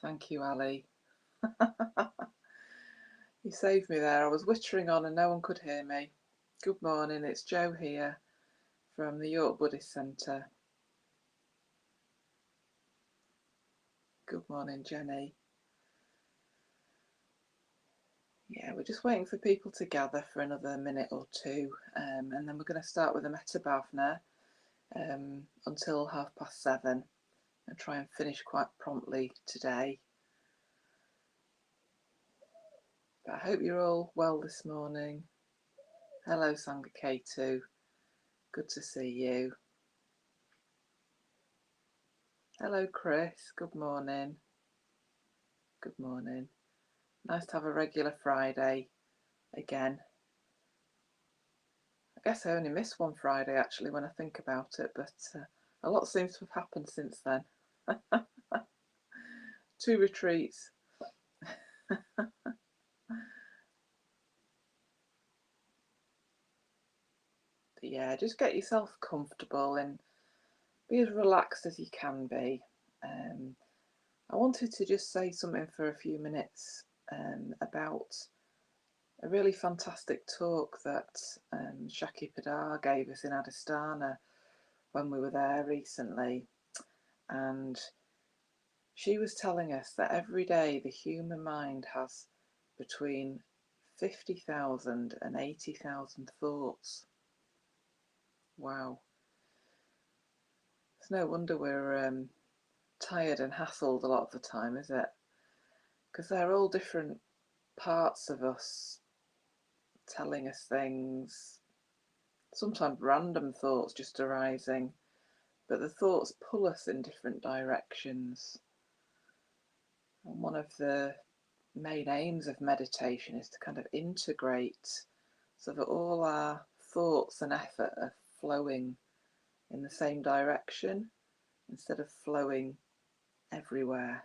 Thank you, Ali. You saved me there. I was wittering on and no one could hear me. Good morning, it's Jo here from the York Buddhist Centre. Good morning, Jenny. Yeah, we're just waiting for people to gather for another minute or two, and then we're going to start with the Metta Bhavana until 7:30 and try and finish quite promptly today. But I hope you're all well this morning. Hello, Sangha K2. Good to see you. Hello, Chris. Good morning. Good morning. Nice to have a regular Friday again. I guess I only missed one Friday actually when I think about it, but a lot seems to have happened since then. 2 retreats. But yeah, just get yourself comfortable and be as relaxed as you can be. I wanted to just say something for a few minutes about a really fantastic talk that Shaki Padar gave us in Adhisthana when we were there recently. And she was telling us that every day the human mind has between 50,000 and 80,000 thoughts. Wow. It's no wonder we're tired and hassled a lot of the time, is it? Because they're all different parts of us telling us things, sometimes random thoughts just arising, but the thoughts pull us in different directions. And one of the main aims of meditation is to kind of integrate so that all our thoughts and effort are flowing in the same direction instead of flowing everywhere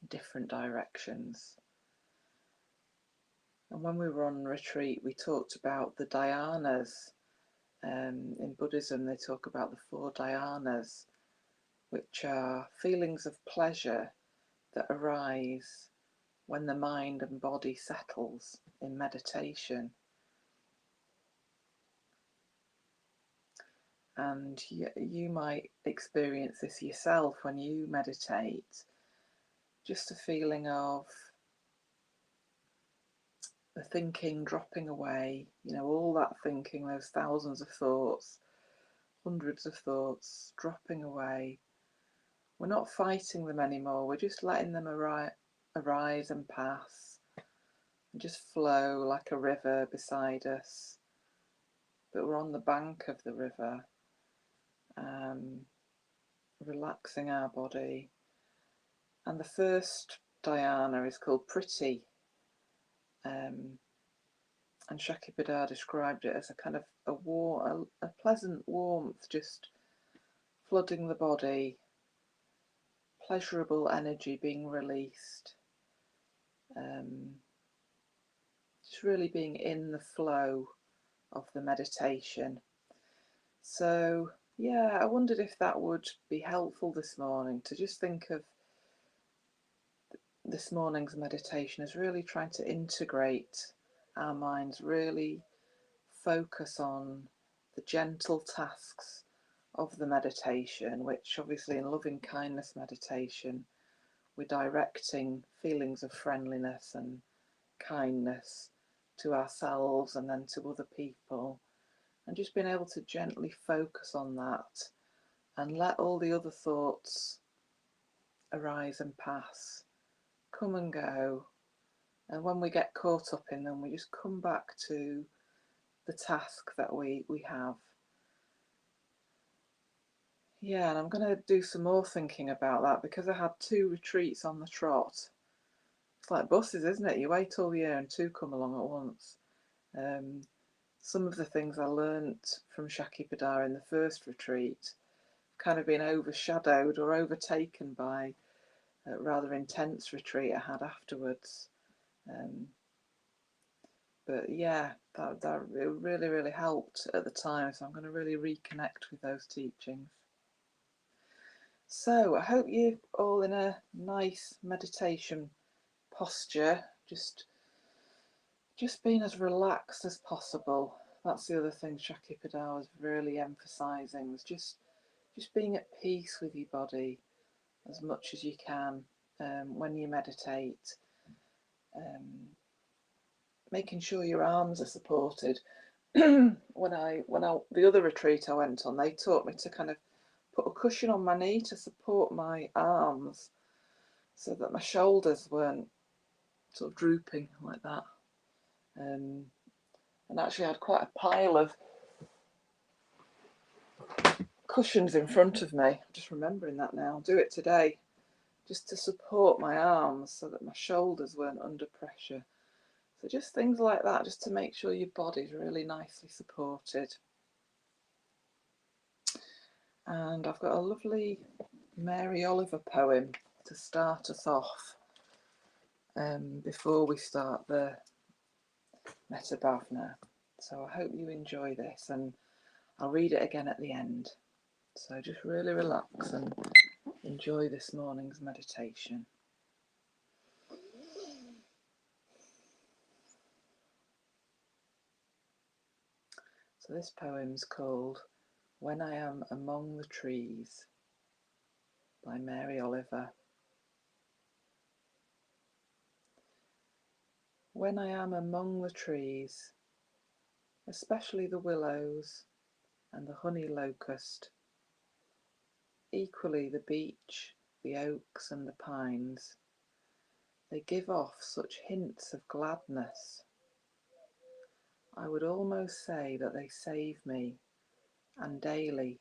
in different directions. And when we were on retreat, we talked about the dhyanas. In Buddhism, they talk about the 4 dhyanas, which are feelings of pleasure that arise when the mind and body settles in meditation. And you might experience this yourself when you meditate, just a feeling of the thinking dropping away, all that thinking, those thousands of thoughts, hundreds of thoughts dropping away. We're not fighting them anymore, we're just letting them arise and pass and just flow like a river beside us, but we're on the bank of the river, relaxing our body. And the first dhyana is called Priti, and Shaki Padar described it as a kind of a pleasant warmth just flooding the body, pleasurable energy being released, just really being in the flow of the meditation. So yeah, I wondered if that would be helpful this morning, to just think of this morning's meditation as really trying to integrate our minds, really focus on the gentle tasks of the meditation, which obviously in loving kindness meditation, we're directing feelings of friendliness and kindness to ourselves and then to other people, and just being able to gently focus on that and let all the other thoughts arise and pass, come and go. And when we get caught up in them, we just come back to the task that we have. Yeah, and I'm going to do some more thinking about that because I had 2 retreats on the trot. It's like buses, isn't it? You wait all year and 2 come along at once. Some of the things I learnt from Shaki Padar in the first retreat kind of been overshadowed or overtaken by a rather intense retreat I had afterwards. But yeah, that really, really helped at the time. So I'm going to really reconnect with those teachings. So I hope you're all in a nice meditation posture, just being as relaxed as possible. That's the other thing Shakti Padar was really emphasising, was just being at peace with your body as much as you can when you meditate. Making sure your arms are supported. The other retreat I went on, they taught me to kind of put a cushion on my knee to support my arms so that my shoulders weren't sort of drooping like that. And actually I had quite a pile of cushions in front of me. I'm just remembering that now. I'll do it today, just to support my arms so that my shoulders weren't under pressure. So just things like that, just to make sure your body's really nicely supported. And I've got a lovely Mary Oliver poem to start us off before we start the Metta Bhavana. So I hope you enjoy this, and I'll read it again at the end. So just really relax and enjoy this morning's meditation. So this poem's called When I Am Among the Trees by Mary Oliver. When I am among the trees, especially the willows and the honey locust, equally the beech, the oaks and the pines, they give off such hints of gladness. I would almost say that they save me, and daily.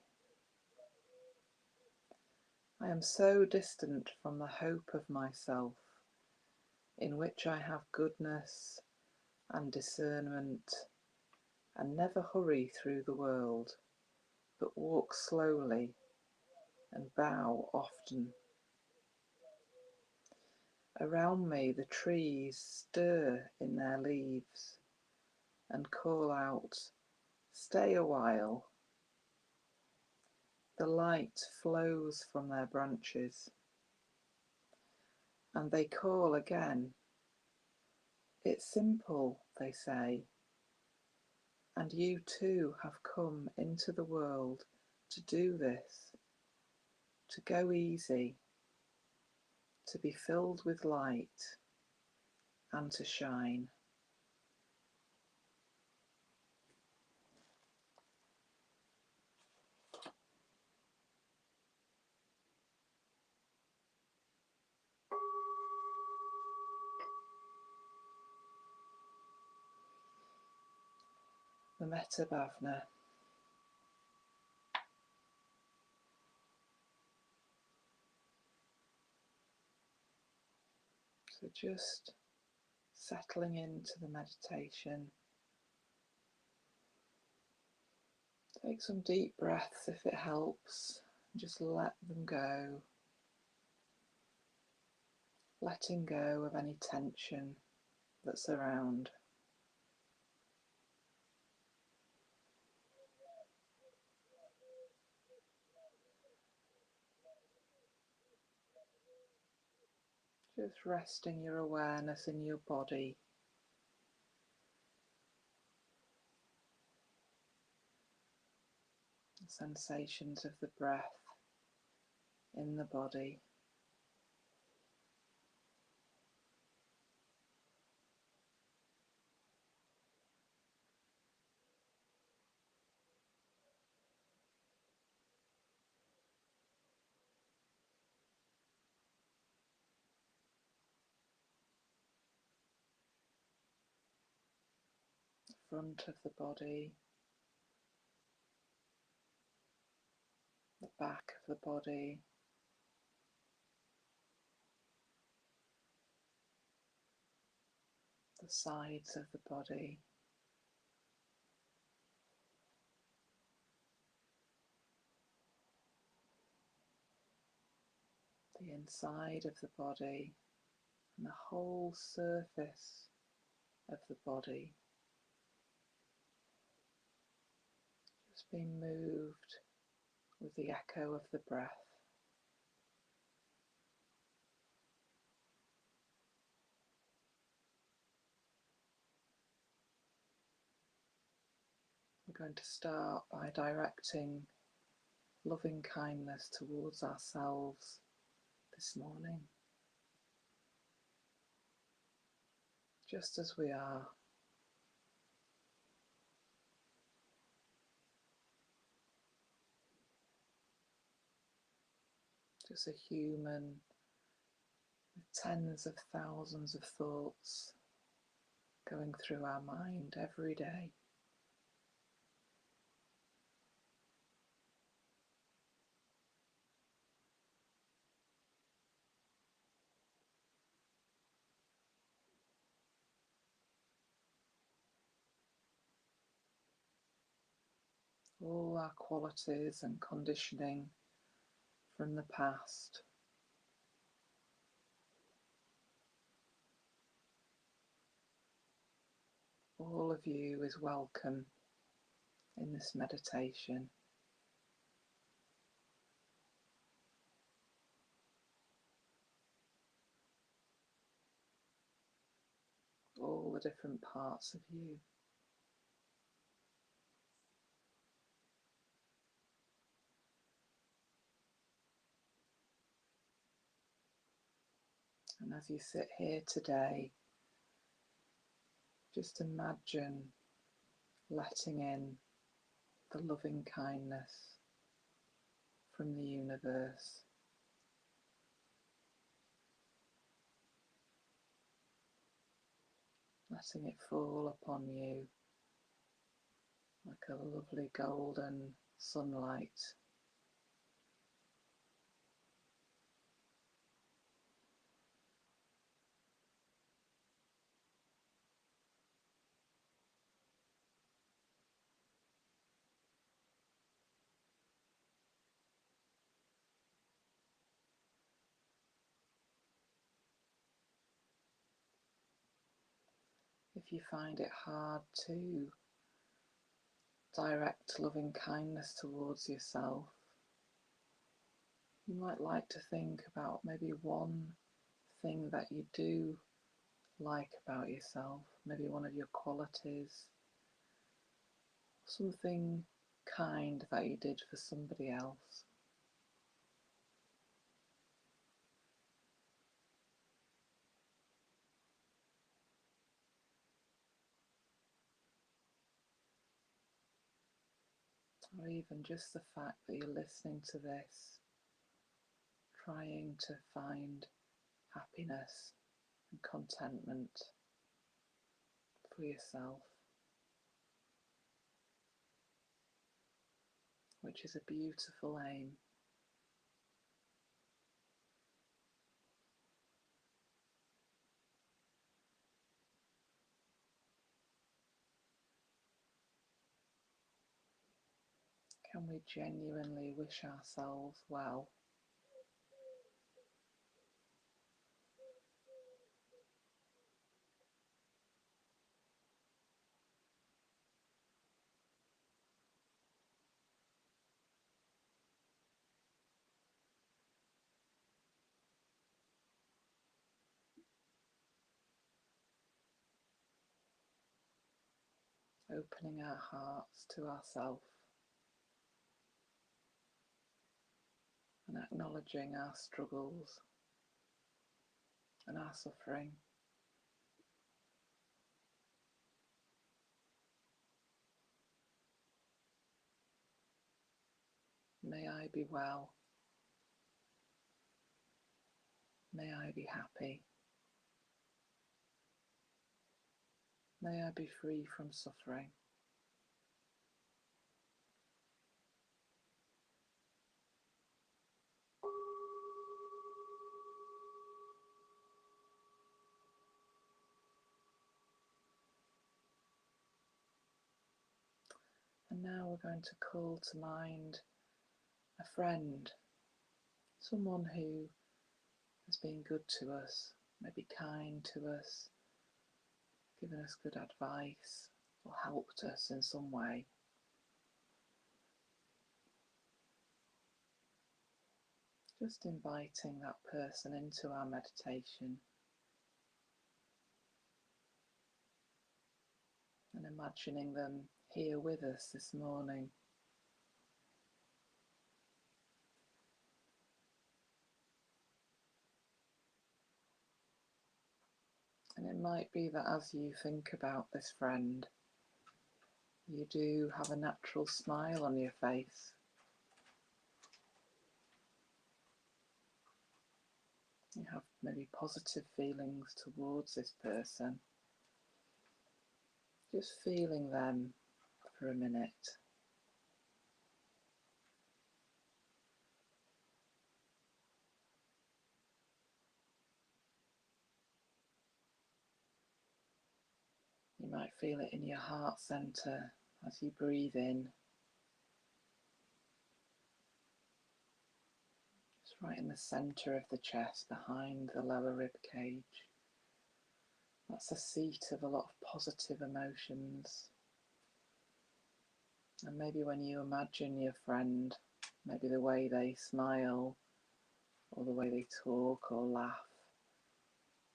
I am so distant from the hope of myself, in which I have goodness and discernment, and never hurry through the world, but walk slowly and bow often. Around me the trees stir in their leaves and call out, "Stay a while." The light flows from their branches, and they call again. "It's simple," they say, "and you too have come into the world to do this, to go easy, to be filled with light and to shine." The Metta Bhavana. So just settling into the meditation. Take some deep breaths if it helps. Just let them go. Letting go of any tension that's around. Just resting your awareness in your body. The sensations of the breath in the body. The front of the body. The back of the body. The sides of the body. The inside of the body, and the whole surface of the body, just being moved with the echo of the breath. We're going to start by directing loving kindness towards ourselves this morning, just as we are. Just a human with tens of thousands of thoughts going through our mind every day. All our qualities and conditioning from the past. All of you is welcome in this meditation. All the different parts of you. And as you sit here today, just imagine letting in the loving kindness from the universe. Letting it fall upon you like a lovely golden sunlight. If you find it hard to direct loving kindness towards yourself, you might like to think about maybe one thing that you do like about yourself, maybe one of your qualities, something kind that you did for somebody else. Or even just the fact that you're listening to this, trying to find happiness and contentment for yourself, which is a beautiful aim. Can we genuinely wish ourselves well? Opening our hearts to ourselves and acknowledging our struggles and our suffering. May I be well. May I be happy. May I be free from suffering. And now we're going to call to mind a friend, someone who has been good to us, maybe kind to us, given us good advice, or helped us in some way. Just inviting that person into our meditation and imagining them here with us this morning. And it might be that as you think about this friend, you do have a natural smile on your face. You have maybe positive feelings towards this person. Just feeling them for a minute. You might feel it in your heart centre as you breathe in. It's right in the centre of the chest, behind the lower rib cage. That's the seat of a lot of positive emotions. And maybe when you imagine your friend, maybe the way they smile, or the way they talk or laugh,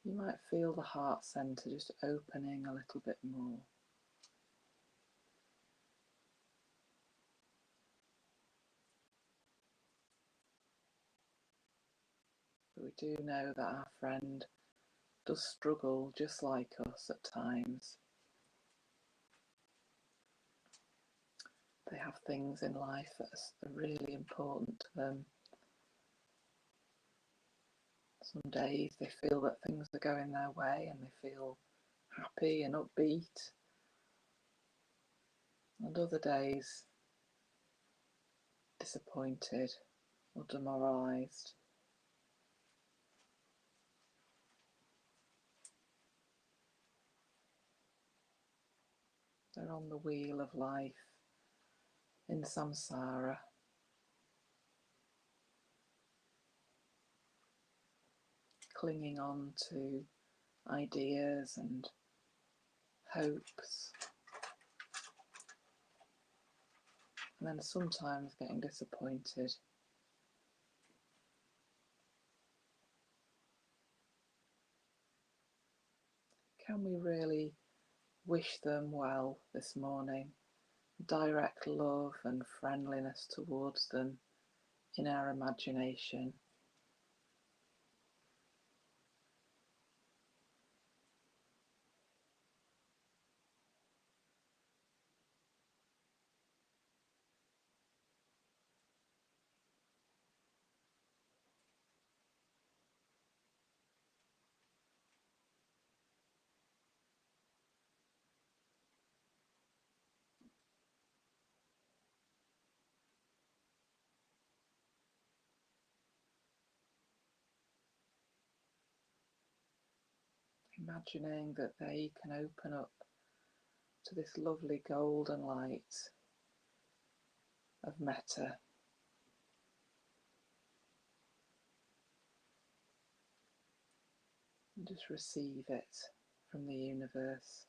you might feel the heart centre just opening a little bit more. But we do know that our friend does struggle just like us at times. They have things in life that are really important to them. Some days they feel that things are going their way and they feel happy and upbeat. And other days disappointed or demoralised. They're on the wheel of life in samsara. Clinging on to ideas and hopes, and then sometimes getting disappointed. Can we really wish them well this morning? Direct love and friendliness towards them in our imagination. Imagining that they can open up to this lovely golden light of metta. And just receive it from the universe.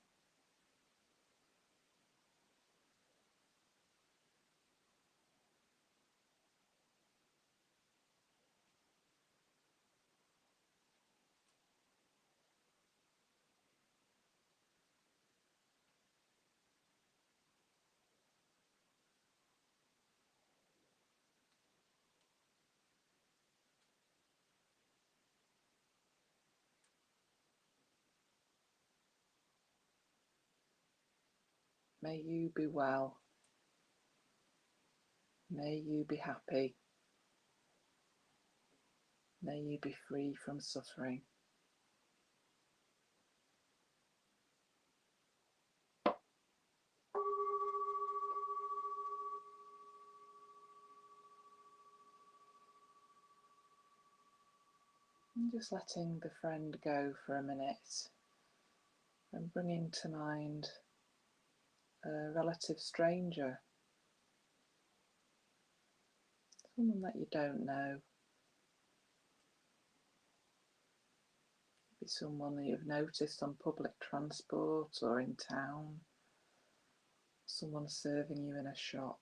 May you be well. May you be happy. May you be free from suffering. And just letting the friend go for a minute and bringing to mind a relative stranger, someone that you don't know, maybe someone that you've noticed on public transport or in town, someone serving you in a shop,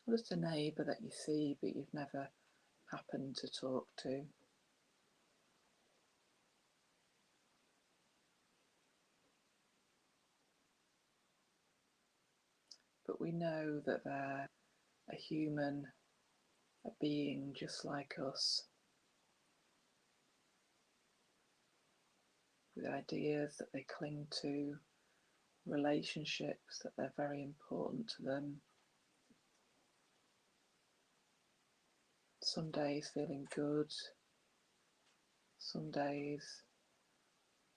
or just a neighbour that you see but you've never happened to talk to. but we know that they're a human, a being just like us, with ideas that they cling to, relationships that they're very important to them. Some days feeling good, some days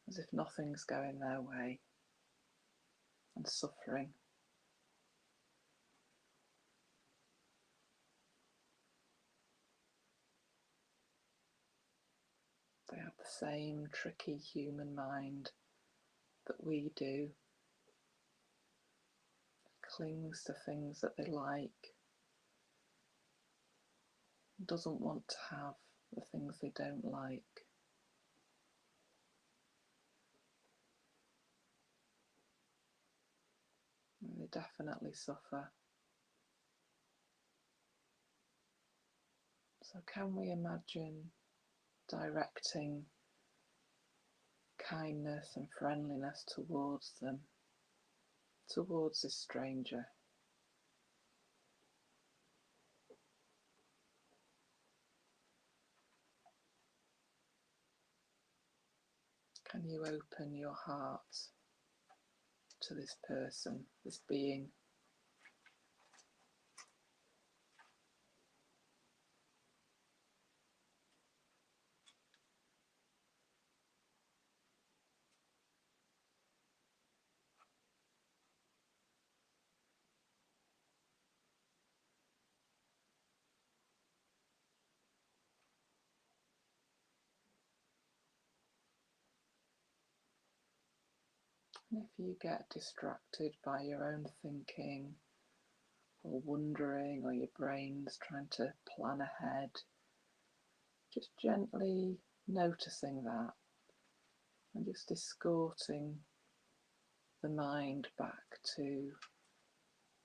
as if nothing's going their way, and suffering. They have the same tricky human mind that we do. Clings to things that they like, doesn't want to have the things they don't like. And they definitely suffer. So can we imagine directing kindness and friendliness towards them, towards this stranger? Can you open your heart to this person, this being? And if you get distracted by your own thinking or wondering, or your brain's trying to plan ahead, just gently noticing that and just escorting the mind back to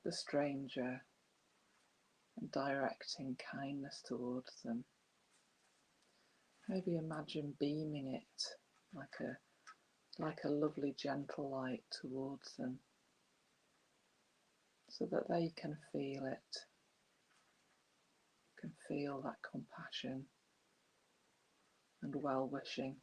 the stranger and directing kindness towards them. Maybe imagine beaming it like a lovely gentle light towards them, so that they can feel it, can feel that compassion and well-wishing.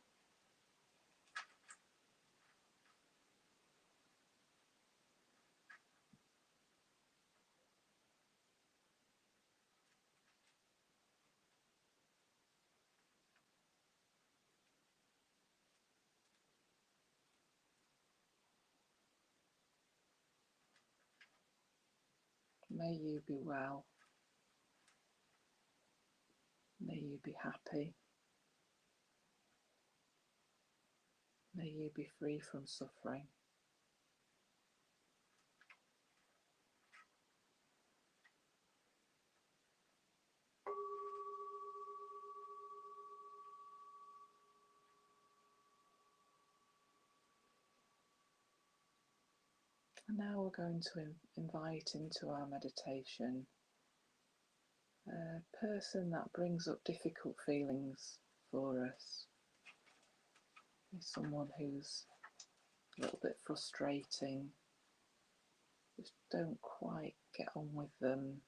May you be well. May you be happy. May you be free from suffering. And now we're going to invite into our meditation a person that brings up difficult feelings for us. Someone who's a little bit frustrating, just don't quite get on with them.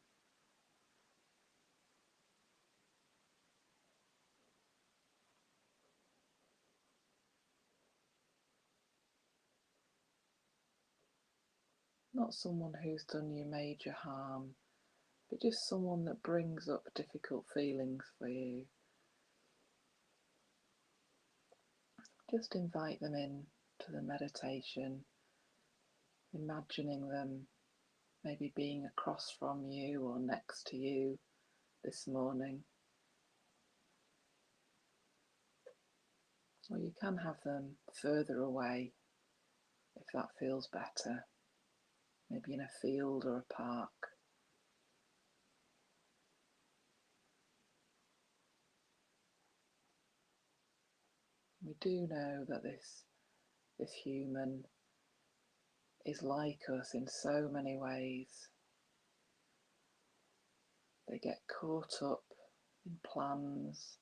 Not someone who's done you major harm, but just someone that brings up difficult feelings for you. Just invite them in to the meditation, imagining them maybe being across from you or next to you this morning. Or you can have them further away if that feels better, maybe in a field or a park. We do know that this human is like us in so many ways. They get caught up in plans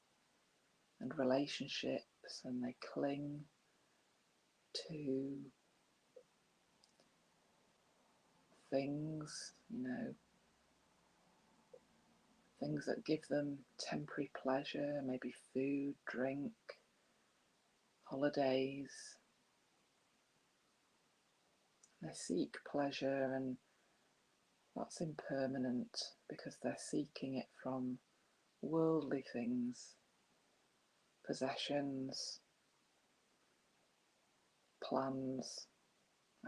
and relationships, and they cling to things, things that give them temporary pleasure, maybe food, drink, holidays. They seek pleasure, and that's impermanent because they're seeking it from worldly things, possessions, plans,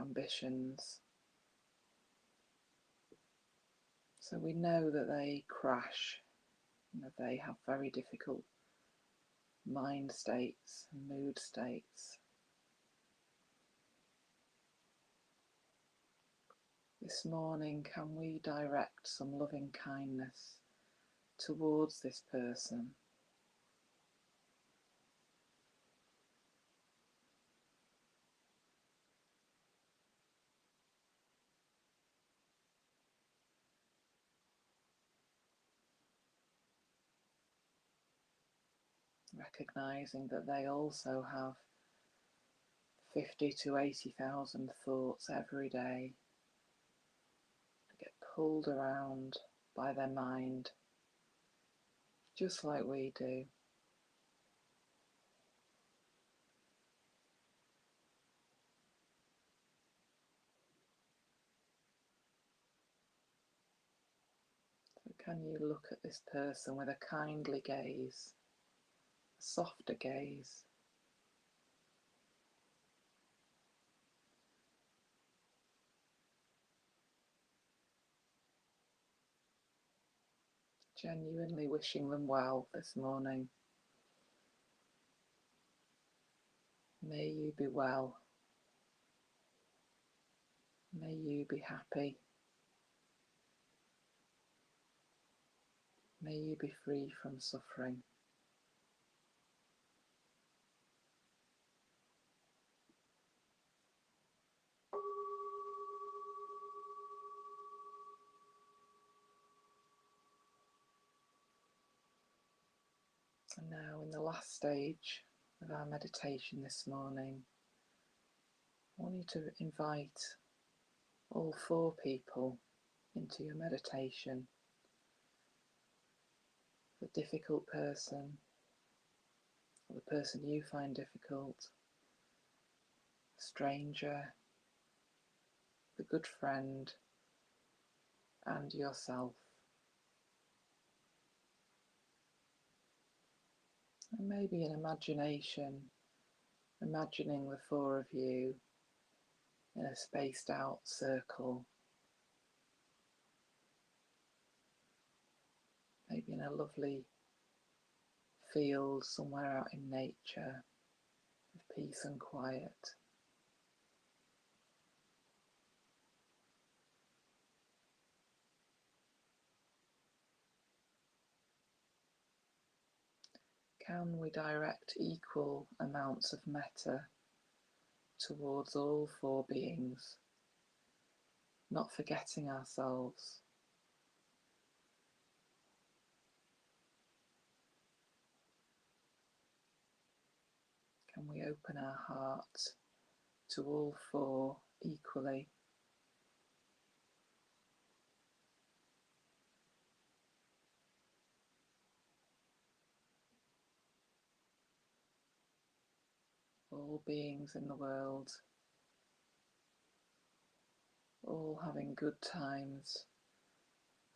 ambitions. So we know that they crash, they have very difficult mind states and mood states. This morning, can we direct some loving kindness towards this person? Recognizing that they also have 50 to 80,000 thoughts every day that get pulled around by their mind, just like we do. So can you look at this person with a kindly gaze, a softer gaze? Genuinely wishing them well this morning. May you be well. May you be happy. May you be free from suffering. And now, in the last stage of our meditation this morning, I want you to invite all 4 people into your meditation. The difficult person, or the person you find difficult, the stranger, the good friend, and yourself. And maybe in imagination, imagining the 4 of you in a spaced out circle, maybe in a lovely field somewhere out in nature with peace and quiet. Can we direct equal amounts of metta towards all 4 beings, not forgetting ourselves? Can we open our heart to all 4 equally? All beings in the world, all having good times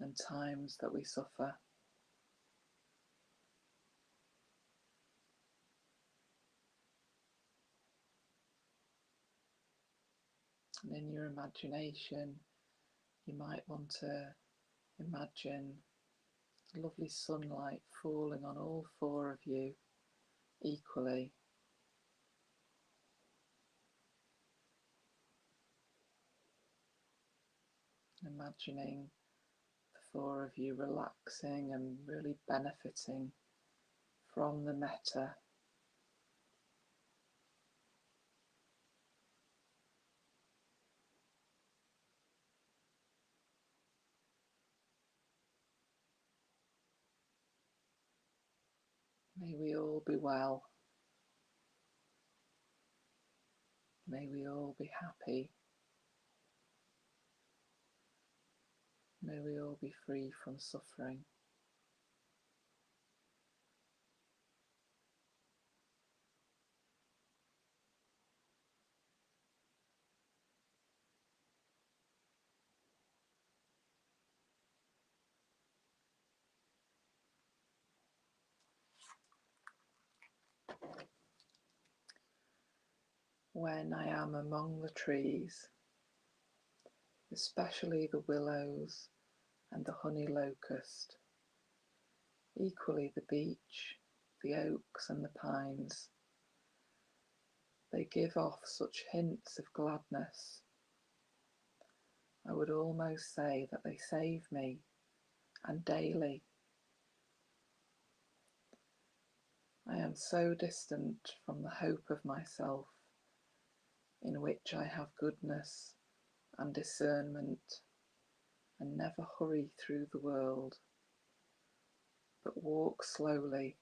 and times that we suffer. And in your imagination, you might want to imagine lovely sunlight falling on all 4 of you equally. Imagining the 4 of you relaxing and really benefiting from the metta. May we all be well. May we all be happy. May we all be free from suffering. When I am among the trees, especially the willows and the honey locust, equally the beech, the oaks and the pines, they give off such hints of gladness. I would almost say that they save me, and daily. I am so distant from the hope of myself, in which I have goodness and discernment, and never hurry through the world, but walk slowly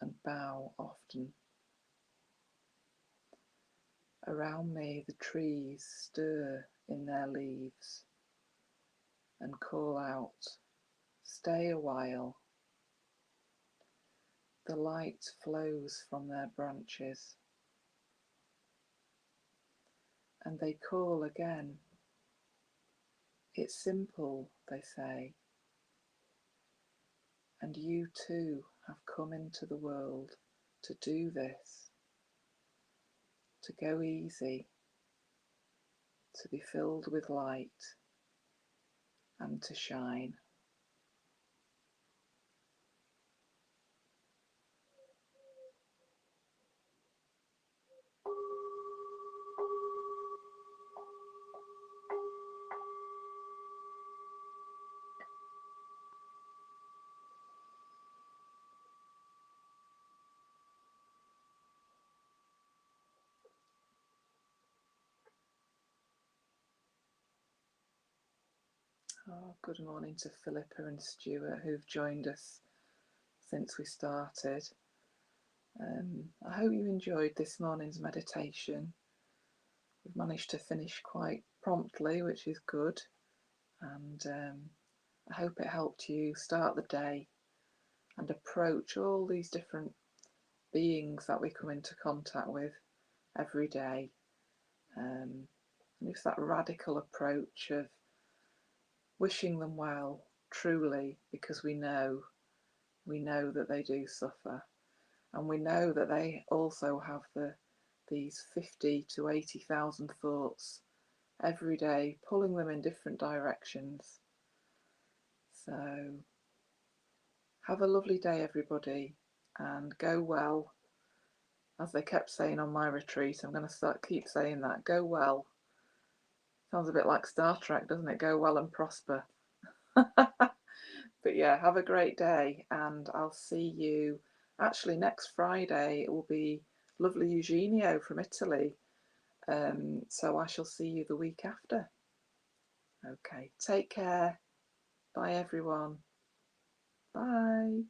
and bow often. Around me the trees stir in their leaves and call out, "Stay a while." The light flows from their branches, and they call again. "It's simple," they say, "and you too have come into the world to do this, to go easy, to be filled with light and to shine." Oh, good morning to Philippa and Stuart who've joined us since we started. I hope you enjoyed this morning's meditation. We've managed to finish quite promptly, which is good, and I hope it helped you start the day and approach all these different beings that we come into contact with every day. And it's that radical approach of wishing them well, truly, because we know that they do suffer, and we know that they also have these 50 to 80,000 thoughts every day, pulling them in different directions. So have a lovely day, everybody, and go well. As they kept saying on my retreat, I'm going to keep saying that. Go well. Sounds a bit like Star Trek, doesn't it? Go well and prosper. But yeah, have a great day, and I'll see you actually next Friday. It will be lovely Eugenio from Italy. So I shall see you the week after. Okay, take care. Bye everyone. Bye.